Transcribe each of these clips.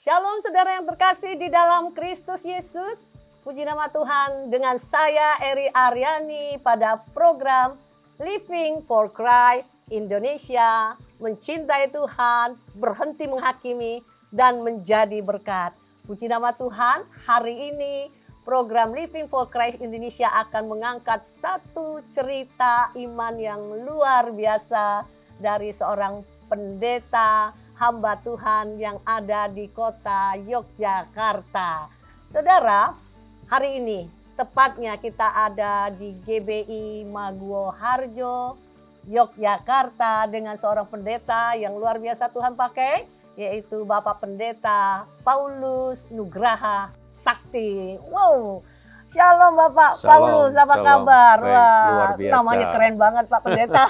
Shalom saudara yang terkasih di dalam Kristus Yesus. Puji nama Tuhan, dengan saya Eri Aryani pada program Living for Christ Indonesia. Mencintai Tuhan, berhenti menghakimi, dan menjadi berkat. Puji nama Tuhan, hari ini program Living for Christ Indonesia akan mengangkat satu cerita iman yang luar biasa dari seorang pendeta hamba Tuhan yang ada di kota Yogyakarta. Saudara, hari ini tepatnya kita ada di GBI Maguwo Harjo, Yogyakarta dengan seorang pendeta yang luar biasa Tuhan pakai, yaitu Bapak Pendeta Paulus Nugraha Sakti. Wow, shalom Bapak Paulus, apa kabar? Baik, wah, luar biasa. Namanya keren banget Pak Pendeta.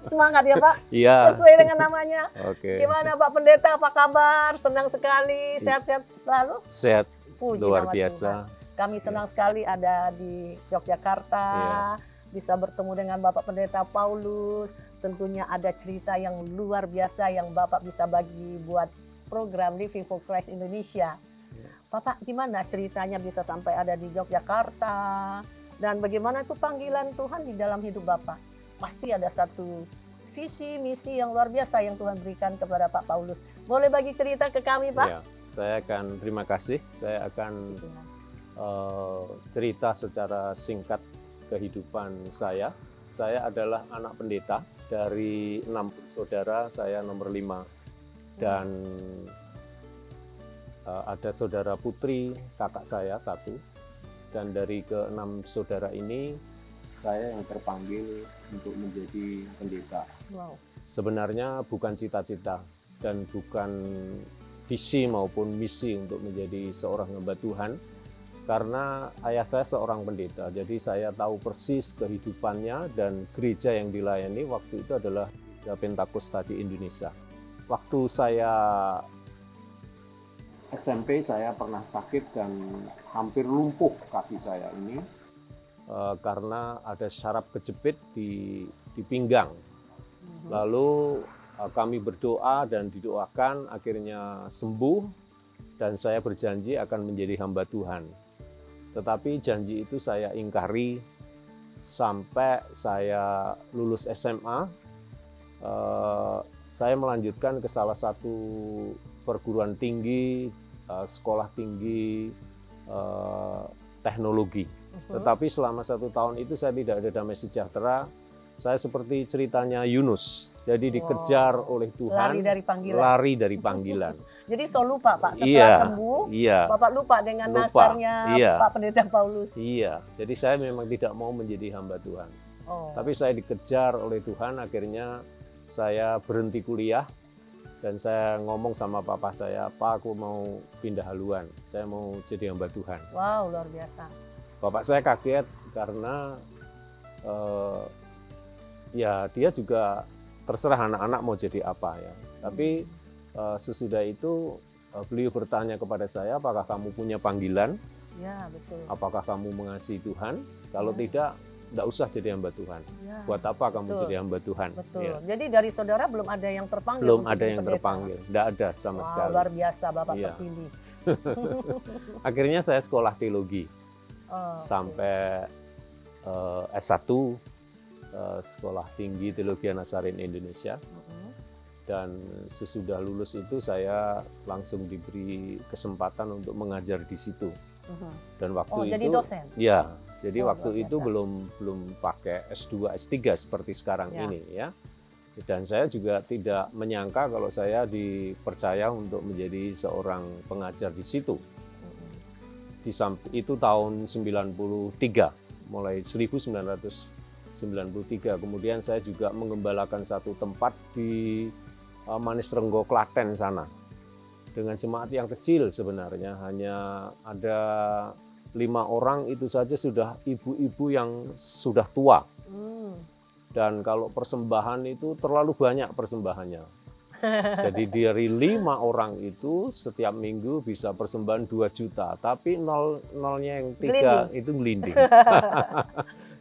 Semangat ya Pak, Iya. sesuai dengan namanya. Oke. Gimana Pak Pendeta, apa kabar? Senang sekali, sehat-sehat selalu? Sehat, Puji luar nama biasa. Tuhan. Kami senang sekali ada di Yogyakarta, bisa bertemu dengan Bapak Pendeta Paulus. Tentunya ada cerita yang luar biasa yang Bapak bisa bagi buat program Living for Christ Indonesia. Bapak, gimana ceritanya bisa sampai ada di Yogyakarta? Dan bagaimana itu panggilan Tuhan di dalam hidup Bapak? Pasti ada satu visi, misi yang luar biasa yang Tuhan berikan kepada Pak Paulus. Boleh bagi cerita ke kami, Pak? Ya, saya akan terima kasih. Saya akan cerita secara singkat kehidupan saya. Saya adalah anak pendeta. Dari 6 saudara, saya nomor 5. Dan ada saudara putri, kakak saya 1. Dan dari ke-6 saudara ini, saya yang terpanggil untuk menjadi pendeta. Wow. Sebenarnya bukan cita-cita dan bukan visi maupun misi untuk menjadi seorang hamba Tuhan. Karena ayah saya seorang pendeta, jadi saya tahu persis kehidupannya dan gereja yang dilayani waktu itu adalah Gereja Pentakosta di Indonesia. Waktu saya SMP, saya pernah sakit dan hampir lumpuh kaki saya ini karena ada syaraf kejepit di pinggang. Lalu kami berdoa dan didoakan, akhirnya sembuh dan saya berjanji akan menjadi hamba Tuhan. Tetapi janji itu saya ingkari sampai saya lulus SMA. Saya melanjutkan ke salah satu perguruan tinggi, sekolah tinggi teknologi. Tetapi selama 1 tahun itu saya tidak ada damai sejahtera. Saya seperti ceritanya Yunus, jadi dikejar oleh Tuhan, lari dari panggilan. Jadi so lupa Pak, setelah sembuh, Bapak lupa dengan nasarnya Pak Pendeta Paulus. Iya, jadi saya memang tidak mau menjadi hamba Tuhan. Tapi saya dikejar oleh Tuhan, akhirnya saya berhenti kuliah. Dan saya ngomong sama papa saya, Pak, aku mau pindah haluan, saya mau jadi hamba Tuhan. Wow, luar biasa. Bapak saya kaget karena ya dia juga terserah anak-anak mau jadi apa ya. Tapi sesudah itu beliau bertanya kepada saya, apakah kamu punya panggilan? Ya, betul. Apakah kamu mengasihi Tuhan? Kalau tidak usah jadi hamba Tuhan. Ya, buat apa kamu jadi hamba Tuhan? Betul. Ya. Jadi dari saudara belum ada yang terpanggil? Belum ada yang terpanggil, tidak ada sama sekali. Luar biasa Bapak terpilih. Akhirnya saya sekolah teologi sampai S1, Sekolah Tinggi Teologi Nazarin Indonesia. Dan sesudah lulus itu saya langsung diberi kesempatan untuk mengajar di situ. Dan waktu itu jadi dosen? Ya, jadi waktu itu belum pakai S2, S3 seperti sekarang ini ya. Dan saya juga tidak menyangka kalau saya dipercaya untuk menjadi seorang pengajar di situ. Itu tahun 93, mulai 1993. Kemudian saya juga mengembalakan satu tempat di Manis Renggo, Klaten sana. Dengan jemaat yang kecil sebenarnya, hanya ada 5 orang, itu saja sudah ibu-ibu yang sudah tua. Dan kalau persembahan itu terlalu banyak persembahannya. Jadi dari 5 orang itu setiap minggu bisa persembahan 2 juta, tapi nolnya yang 3 itu melinding.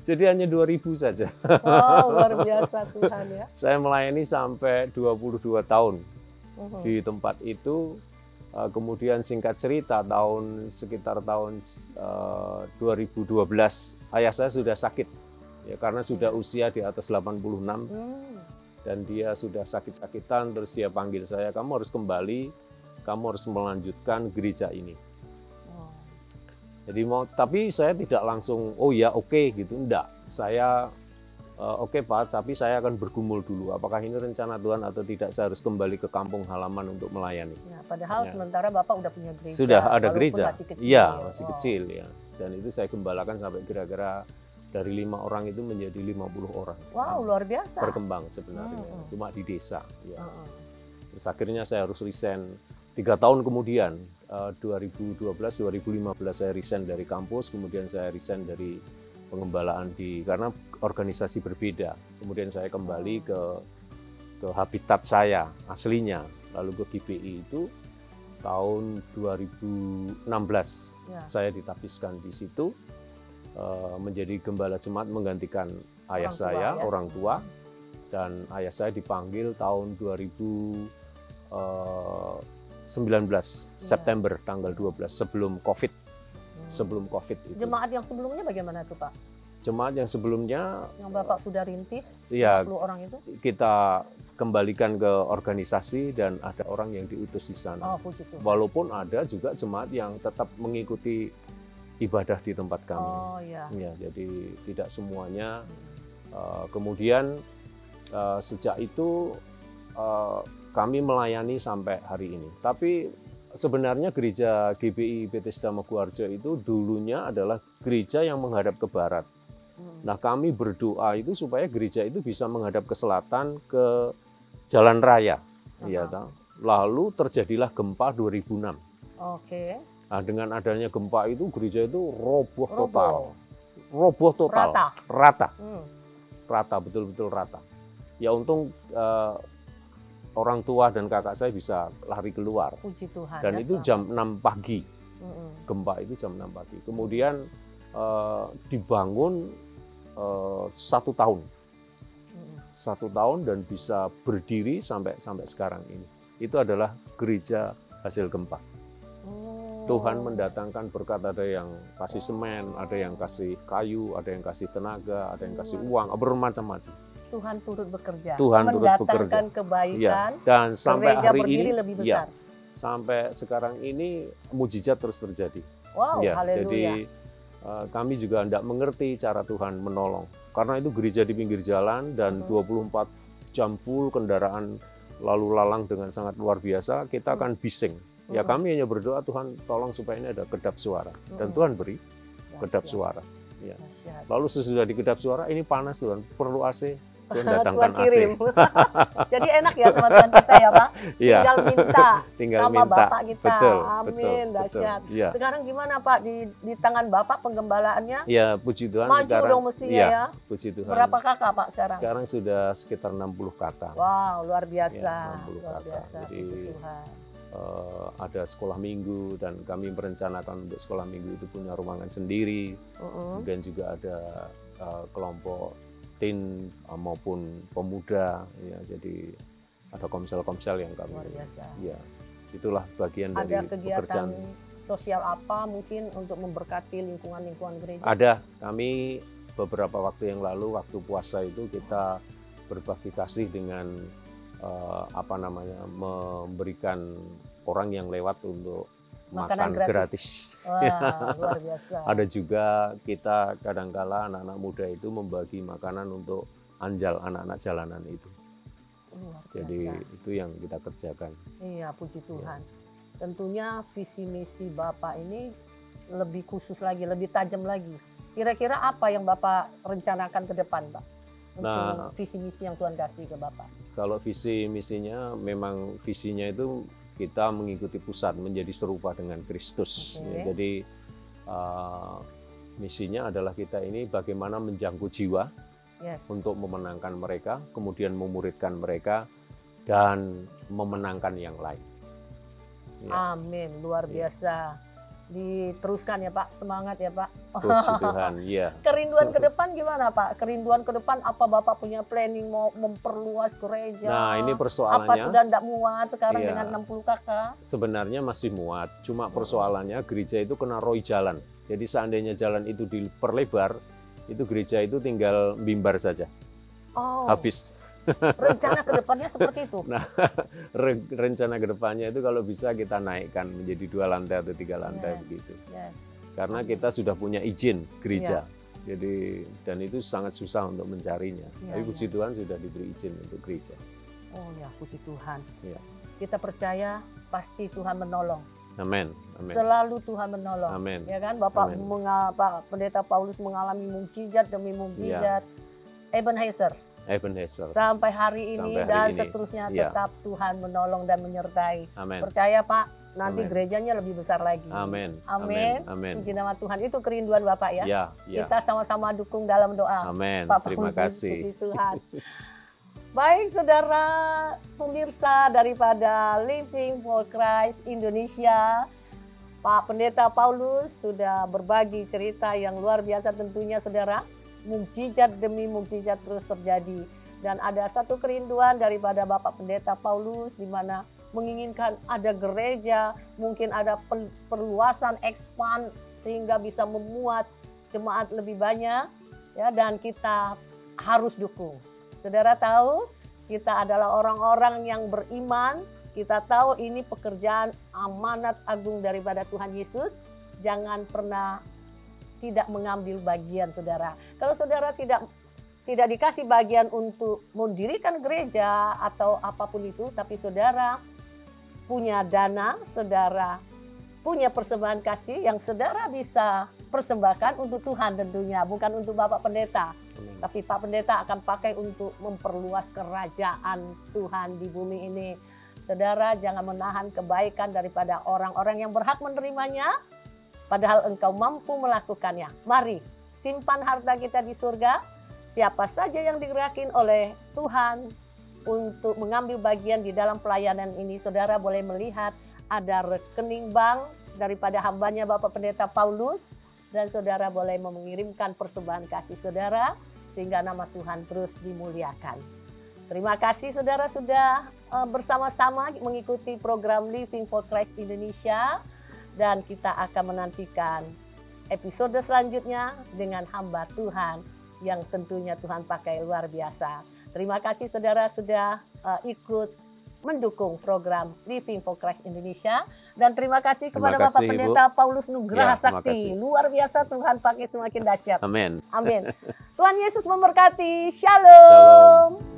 Jadi hanya 2.000 saja. Wow, luar biasa Tuhan ya. Saya melayani sampai 22 tahun di tempat itu. Kemudian singkat cerita sekitar tahun 2012 ayah saya sudah sakit ya, karena sudah usia di atas 86 dan dia sudah sakit-sakitan. Terus dia panggil saya, kamu harus kembali, kamu harus melanjutkan gereja ini. Jadi tapi saya tidak langsung oh ya oke gitu, enggak. Saya oke Pak, tapi saya akan bergumul dulu. Apakah ini rencana Tuhan atau tidak? Saya harus kembali ke kampung halaman untuk melayani. Ya, padahal sementara Bapak udah punya gereja. Sudah ada gereja. Masih kecil, iya, masih kecil ya. Dan itu saya gembalakan sampai kira-kira dari 5 orang itu menjadi 50 orang. Wow, luar biasa. Berkembang sebenarnya, cuma di desa. Ya. Terus akhirnya saya harus resign 3 tahun kemudian, 2012-2015 saya resign dari kampus, kemudian saya resign dari pengembalaan karena organisasi berbeda. Kemudian saya kembali ke habitat saya aslinya, lalu ke GBI itu tahun 2016 ya. Saya ditapiskan di situ menjadi gembala jemaat menggantikan ayah saya, orang tua, dan ayah saya dipanggil tahun 2019 September tanggal 12 sebelum COVID. Sebelum COVID itu. Jemaat yang sebelumnya bagaimana tuh Pak? Jemaat yang sebelumnya yang Bapak sudah rintis, ya, 20 orang itu? Kita kembalikan ke organisasi dan ada orang yang diutus di sana. Oh, puji Tuhan. Walaupun ada juga jemaat yang tetap mengikuti ibadah di tempat kami. Oh, iya. Ya, jadi tidak semuanya. Kemudian sejak itu kami melayani sampai hari ini. Tapi sebenarnya gereja GBI Bethesda Moguharjo itu dulunya adalah gereja yang menghadap ke barat. Nah, kami berdoa itu supaya gereja itu bisa menghadap ke selatan, ke jalan raya. Ya, lalu terjadilah gempa 2006. Oke. Nah, dengan adanya gempa itu gereja itu roboh total. Roboh total. Rata. Rata, betul-betul rata. Ya untung orang tua dan kakak saya bisa lari keluar. Puji Tuhan. Dan itu jam 6 pagi. Gempa itu jam 6 pagi. Kemudian dibangun 1 tahun. 1 tahun dan bisa berdiri sampai sekarang ini. Itu adalah gereja hasil gempa. Tuhan mendatangkan berkat, ada yang kasih semen, ada yang kasih kayu, ada yang kasih tenaga, ada yang kasih uang, bermacam-macam. Tuhan turut bekerja, Tuhan mendatangkan kebaikan, ya. Dan sampai hari ini lebih besar. Ya, sampai sekarang ini mujizat terus terjadi. Wow, ya, haleluya. Jadi kami juga tidak mengerti cara Tuhan menolong, karena itu gereja di pinggir jalan dan 24 jam full kendaraan lalu lalang dengan sangat luar biasa. Kita akan bising. Ya, kami hanya berdoa Tuhan tolong supaya ini ada kedap suara, dan Tuhan beri kedap suara. Ya. Lalu sesudah di kedap suara ini panas Tuhan, perlu AC. Tuhan datangkan Tuhan kirim. AC. Jadi enak ya sama Tuhan kita ya Pak. Ya. Tinggal minta sama minta. Bapak kita. Betul, amin, dahsyat. Ya. Sekarang gimana Pak di tangan Bapak penggembalaannya? Ya, puji Tuhan. Maju sekarang, dong mestinya ya. Puji Tuhan. Berapa kakak Pak sekarang? Sekarang sudah sekitar 60 kakak. Wow, luar biasa. Ya, 60 luar kakak. biasa. Jadi Tuhan. Ada sekolah minggu dan kami merencanakan untuk sekolah minggu itu punya ruangan sendiri. Kemudian juga ada kelompok teen maupun pemuda, ya, jadi ada komsel-komsel yang kami. Luar biasa. Ya, itulah bagian ada dari kegiatan pekerjaan sosial apa mungkin untuk memberkati lingkungan-lingkungan gereja? Ada, kami beberapa waktu yang lalu waktu puasa itu kita berbagi kasih dengan memberikan orang yang lewat untuk makan gratis. Wah, luar biasa. Ada juga kita kadangkala anak-anak muda itu membagi makanan untuk anjal anak-anak jalanan itu. Jadi itu yang kita kerjakan. Iya, puji Tuhan. Ya. Tentunya visi misi Bapak ini lebih khusus lagi, lebih tajam lagi. Kira-kira apa yang Bapak rencanakan ke depan, Pak? Untuk visi misi yang Tuhan kasih ke Bapak. Kalau visi misinya, memang visinya itu kita mengikuti pusat menjadi serupa dengan Kristus. Ya, jadi misinya adalah kita ini bagaimana menjangkau jiwa untuk memenangkan mereka, kemudian memuridkan mereka dan memenangkan yang lain. Ya. Amin, luar biasa. Diteruskan ya Pak, semangat ya Pak. Puji Tuhan, iya. Kerinduan ke depan gimana Pak? Kerinduan ke depan apa Bapak punya planning mau memperluas gereja? Nah, ini Apa persoalannya. sudah tidak muat sekarang Iya. dengan 60 kakak? Sebenarnya masih muat, cuma persoalannya gereja itu kena roi jalan. Jadi seandainya jalan itu diperlebar, itu gereja itu tinggal mimbar saja, Oh, habis. rencana ke depannya seperti itu. Nah, rencana kedepannya itu kalau bisa kita naikkan menjadi 2 lantai atau 3 lantai Yes, begitu. yes. Karena kita sudah punya izin gereja. Jadi dan itu sangat susah untuk mencarinya. Iya, Tapi iya. puji Tuhan sudah diberi izin untuk gereja. Oh ya, puji Tuhan. Iya. Kita percaya pasti Tuhan menolong. Amin. Amin. Selalu Tuhan menolong. Amin. Ya kan, Bapak Amin. Pak Pendeta Paulus mengalami mukjizat demi mukjizat. Ebenezer Ebenezer. sampai hari ini Sampai hari dan ini. seterusnya Iya. tetap Tuhan menolong dan menyertai. Amin. Percaya Pak, nanti Amin. gerejanya lebih besar lagi. Amin. Amin. Amin. Puji nama Tuhan, itu kerinduan Bapak ya. Ya, ya. Kita sama-sama dukung dalam doa. Amin. Pak Terima Paulus, kasih. puji Tuhan. Baik saudara pemirsa daripada Living for Christ Indonesia, Pak Pendeta Paulus sudah berbagi cerita yang luar biasa tentunya saudara. Mukjizat demi mukjizat terus terjadi. Dan ada satu kerinduan daripada Bapak Pendeta Paulus di mana menginginkan ada gereja, mungkin ada perluasan, expand sehingga bisa memuat jemaat lebih banyak ya, dan kita harus dukung. Saudara tahu, kita adalah orang-orang yang beriman, kita tahu ini pekerjaan amanat agung daripada Tuhan Yesus. Jangan pernah tidak mengambil bagian saudara. Kalau saudara tidak dikasih bagian untuk mendirikan gereja atau apapun itu, tapi saudara punya dana, saudara punya persembahan kasih yang saudara bisa persembahkan untuk Tuhan tentunya, bukan untuk Bapak Pendeta. Amin. Tapi Pak Pendeta akan pakai untuk memperluas kerajaan Tuhan di bumi ini. Saudara jangan menahan kebaikan daripada orang-orang yang berhak menerimanya, padahal engkau mampu melakukannya. Mari simpan harta kita di surga. Siapa saja yang digerakin oleh Tuhan untuk mengambil bagian di dalam pelayanan ini, saudara boleh melihat ada rekening bank daripada hambanya Bapak Pendeta Paulus, dan saudara boleh mengirimkan persembahan kasih saudara sehingga nama Tuhan terus dimuliakan. Terima kasih saudara sudah bersama-sama mengikuti program Living for Christ Indonesia, dan kita akan menantikan episode selanjutnya dengan hamba Tuhan yang tentunya Tuhan pakai luar biasa. Terima kasih saudara sudah ikut mendukung program Living for Christ Indonesia, dan terima kasih kepada Terima Bapak kasih, Pendeta Paulus Nugraha Ya, terima Sakti. kasih. Luar biasa, Tuhan pakai semakin dahsyat. Amin. Amin. Tuhan Yesus memberkati. Shalom. Shalom.